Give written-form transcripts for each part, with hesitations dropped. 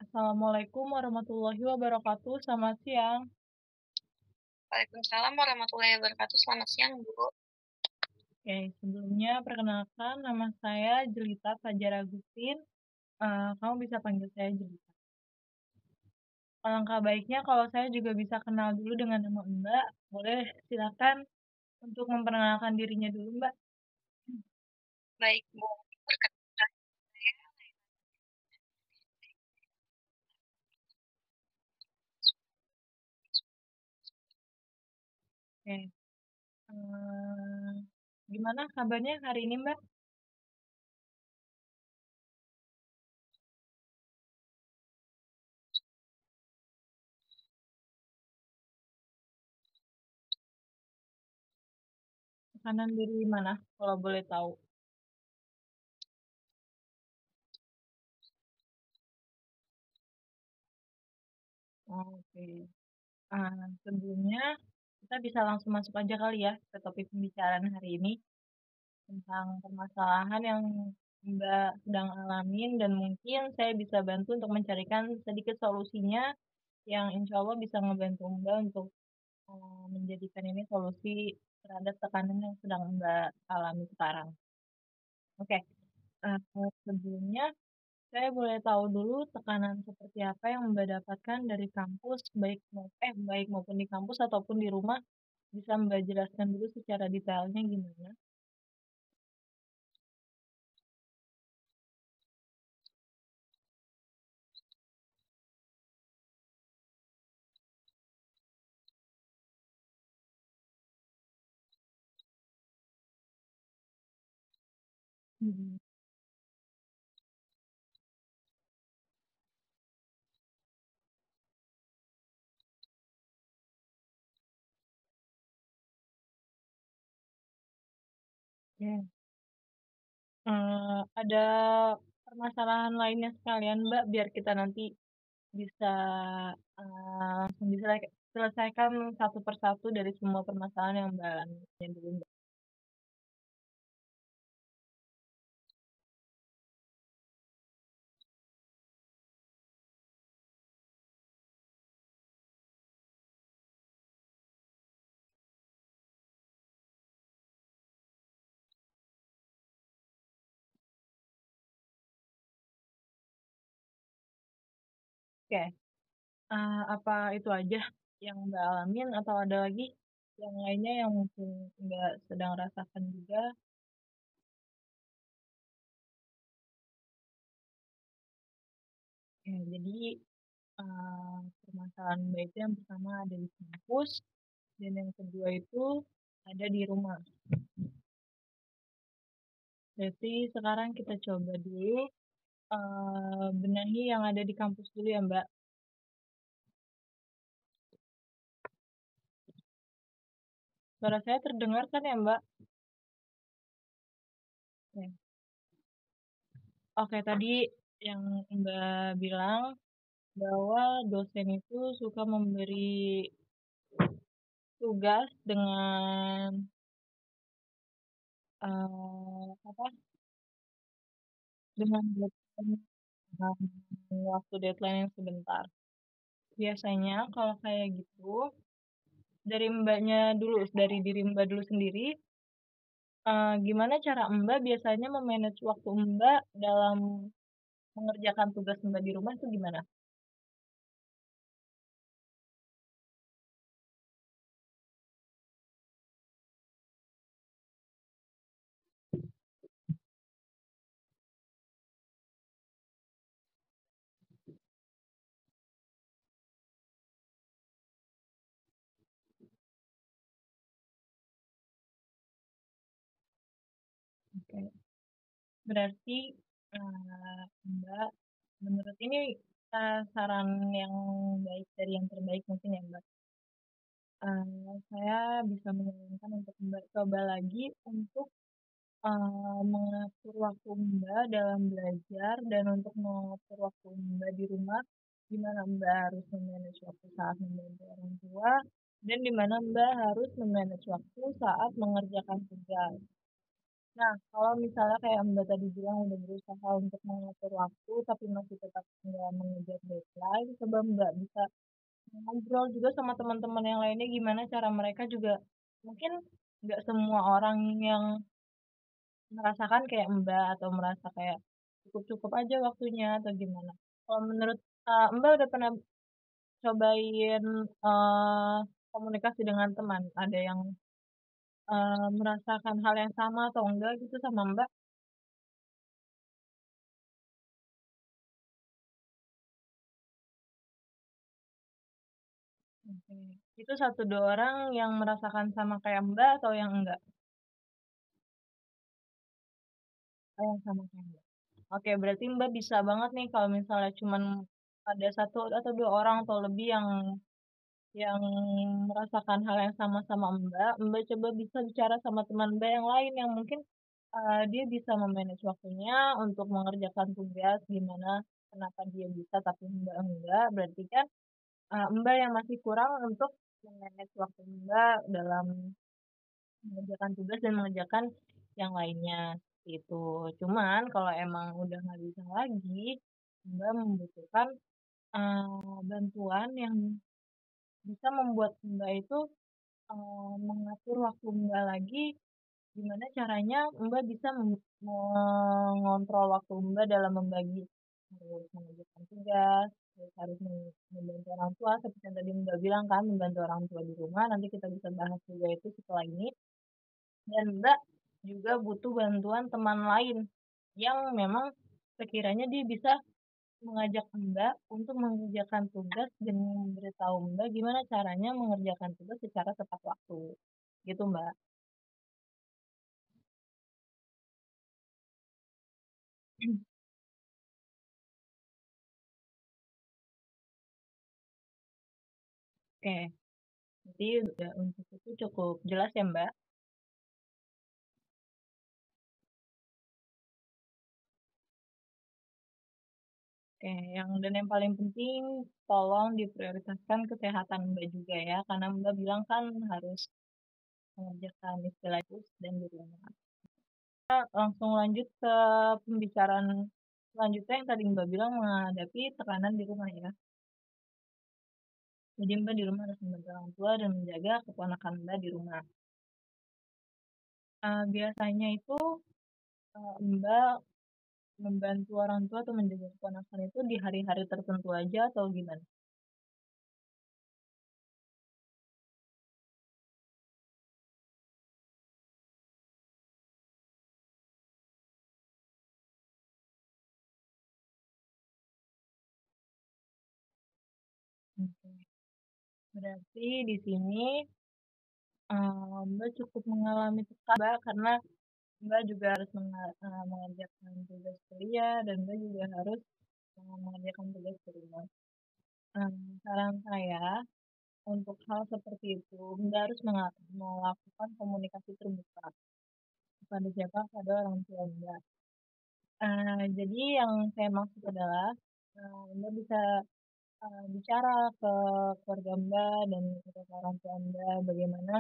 Assalamualaikum warahmatullahi wabarakatuh. Selamat siang. Waalaikumsalam warahmatullahi wabarakatuh. Selamat siang, Bu. Oke, sebelumnya perkenalkan nama saya Jelita Fajar Agustin. Kamu bisa panggil saya Jelita. Alangkah baiknya kalau saya juga bisa kenal dulu dengan nama Mbak. Boleh silakan untuk memperkenalkan dirinya dulu, Mbak. Baik, Bu. Perkenalkan Oke. eh, Gimana kabarnya hari ini, Mbak? Tekanan dari mana, kalau boleh tahu? Oke. Sebelumnya kita bisa langsung masuk aja kali ya ke topik pembicaraan hari ini tentang permasalahan yang Mbak sedang alamin dan mungkin saya bisa bantu untuk mencarikan sedikit solusinya yang insya Allah bisa ngebantu Mbak untuk menjadikan ini solusi terhadap tekanan yang sedang Mbak alami sekarang. Oke, sebelumnya saya boleh tahu dulu tekanan seperti apa yang Mbak dapatkan dari kampus, baik maupun di kampus ataupun di rumah. Bisa Mbak jelaskan dulu secara detailnya gimana? Hmm. Ya. Ada permasalahan lainnya sekalian Mbak, biar kita nanti bisa langsung selesaikan satu persatu dari semua permasalahan yang Mbak alami dulu Mbak. Oke, apa itu aja yang Mbak alamin atau ada lagi yang lainnya yang mungkin Mbak sedang rasakan juga? Ya, jadi permasalahan Mbak itu yang pertama ada di kampus dan yang kedua itu ada di rumah. Berarti sekarang kita coba dulu benahi yang ada di kampus dulu ya Mbak. Suara saya terdengar kan ya Mbak? Ya. Oke, tadi yang Mbak bilang bahwa dosen itu suka memberi tugas dengan apa? Dengan waktu deadline yang sebentar. Biasanya kalau kayak gitu, dari Mbaknya dulu, dari diri Mbak dulu sendiri, gimana cara Mbak biasanya memanage waktu Mbak dalam mengerjakan tugas Mbak di rumah itu gimana? Oke. Berarti Mbak, menurut ini saran yang baik dari yang terbaik mungkin ya Mbak. Saya bisa menyarankan untuk Mbak coba lagi untuk mengatur waktu Mbak dalam belajar dan untuk mengatur waktu Mbak di rumah, di mana Mbak harus memanage waktu saat membantu orang tua, dan di mana Mbak harus memanage waktu saat mengerjakan tugas. Nah, kalau misalnya kayak Mbak tadi bilang udah berusaha untuk mengatur waktu, tapi masih tetap nggak mengejar deadline, coba Mbak bisa ngobrol juga sama teman-teman yang lainnya gimana cara mereka juga mungkin nggak semua orang yang merasakan kayak Mbak atau merasa kayak cukup-cukup aja waktunya atau gimana. Kalau menurut, Mbak udah pernah cobain, komunikasi dengan teman? Ada yang, merasakan hal yang sama atau enggak gitu sama Mbak? Oke. Itu satu 2 orang yang merasakan sama kayak Mbak atau yang enggak? Oh, yang sama kayak Mbak. Oke, berarti Mbak bisa banget nih kalau misalnya cuman ada satu atau 2 orang atau lebih yang merasakan hal yang sama sama Mbak, Mbak coba bisa bicara sama teman Mbak yang lain yang mungkin, dia bisa me-manage waktunya untuk mengerjakan tugas gimana, kenapa dia bisa tapi Mbak enggak, berarti kan, Mbak yang masih kurang untuk me-manage waktu Mbak dalam mengerjakan tugas dan mengerjakan yang lainnya, gitu. Cuman kalau emang udah nggak bisa lagi, Mbak membutuhkan, bantuan yang bisa membuat Mbak itu, mengatur waktu Mbak lagi, gimana caranya Mbak bisa mengontrol waktu Mbak dalam membagi, harus mengerjakan tugas, terus harus membantu orang tua seperti yang tadi Mbak bilang kan, membantu orang tua di rumah, nanti kita bisa bahas juga itu setelah ini. Dan Mbak juga butuh bantuan teman lain yang memang sekiranya dia bisa mengajak Mbak untuk mengerjakan tugas dan memberitahu Mbak gimana caranya mengerjakan tugas secara tepat waktu. Gitu, Mbak. Oke, jadi udah untuk itu cukup jelas ya, Mbak. Oke, yang paling penting tolong diprioritaskan kesehatan Mbak juga ya, karena Mbak bilang kan harus mengerjakan istilah itu dan di rumah. Langsung lanjut ke pembicaraan selanjutnya yang tadi Mbak bilang menghadapi tekanan di rumah ya. Jadi Mbak di rumah harus membantu orang tua dan menjaga keponakan Mbak di rumah. Biasanya itu, Mbak membantu orang tua atau menjaga keponakan itu di hari-hari tertentu aja atau gimana? Oke. Berarti di sini, Mbak cukup mengalami tekanan Mbak, karena Mbak juga harus mengerjakan tugas kuliah dan Mbak juga harus, mengerjakan tugas di rumah. Saran saya untuk hal seperti itu, Mbak harus melakukan komunikasi terbuka kepada siapa? Pada orang tua Mbak. Jadi yang saya maksud adalah, Mbak bisa, bicara ke keluarga Mbak dan ke orang tua Mbak bagaimana,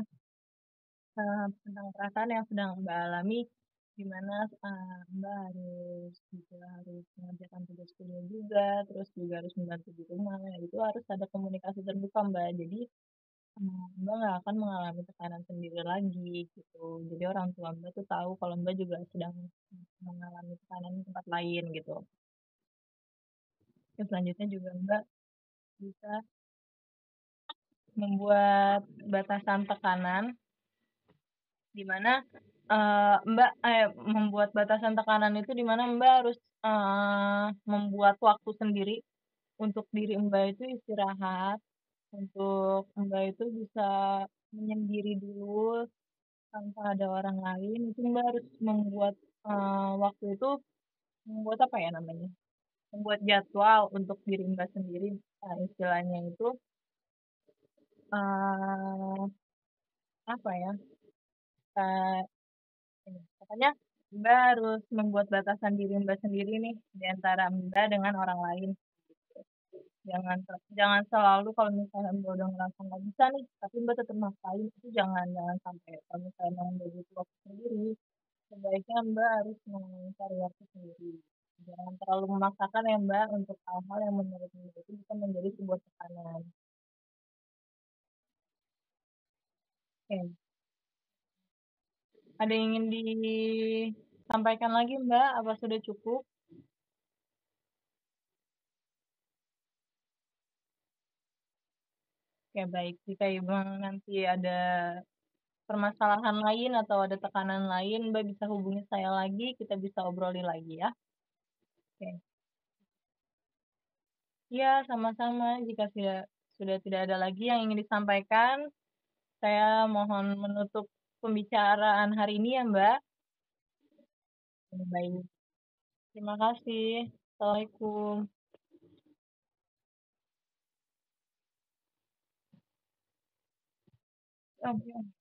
tentang perasaan yang sedang Mbak alami, di mana, Mbak harus juga harus mengerjakan tugas kuliah juga, terus juga harus membantu di rumah, itu harus ada komunikasi terbuka Mbak. Jadi, Mbak nggak akan mengalami tekanan sendiri lagi gitu. Jadi orang tua Mbak tuh tahu kalau Mbak juga sedang mengalami tekanan di tempat lain gitu. Terus selanjutnya juga Mbak bisa membuat batasan tekanan di mana, membuat batasan tekanan itu di mana Mbak harus, membuat waktu sendiri untuk diri Mbak itu istirahat, untuk Mbak itu bisa menyendiri dulu tanpa ada orang lain, itu Mbak harus membuat, waktu itu membuat apa ya namanya, membuat jadwal untuk diri Mbak sendiri, istilahnya itu, eee, apa ya, eee, ini, pokoknya Mbak harus membuat batasan diri Mbak sendiri nih, di antara Mbak dengan orang lain. Jangan selalu kalau misalnya Mbak udah ngerasa nggak bisa nih, tapi Mbak tetap maksain, itu jangan jangan sampai kalau misalnya emang Mbak butuh waktu sendiri, sebaiknya Mbak harus mencari waktu sendiri. Jangan terlalu memaksakan ya Mbak untuk hal-hal yang menurut Mbak itu bisa menjadi sebuah tekanan. Oke, ada yang ingin disampaikan lagi Mbak? Apa sudah cukup? Oke, baik. Jika Ibu nanti ada permasalahan lain atau ada tekanan lain, Mbak bisa hubungi saya lagi, kita bisa obrolin lagi ya. Oke. Iya, sama-sama. Jika sudah tidak ada lagi yang ingin disampaikan, saya mohon menutup pembicaraan hari ini ya, Mbak. Baik. Terima kasih. Assalamualaikum. Oke.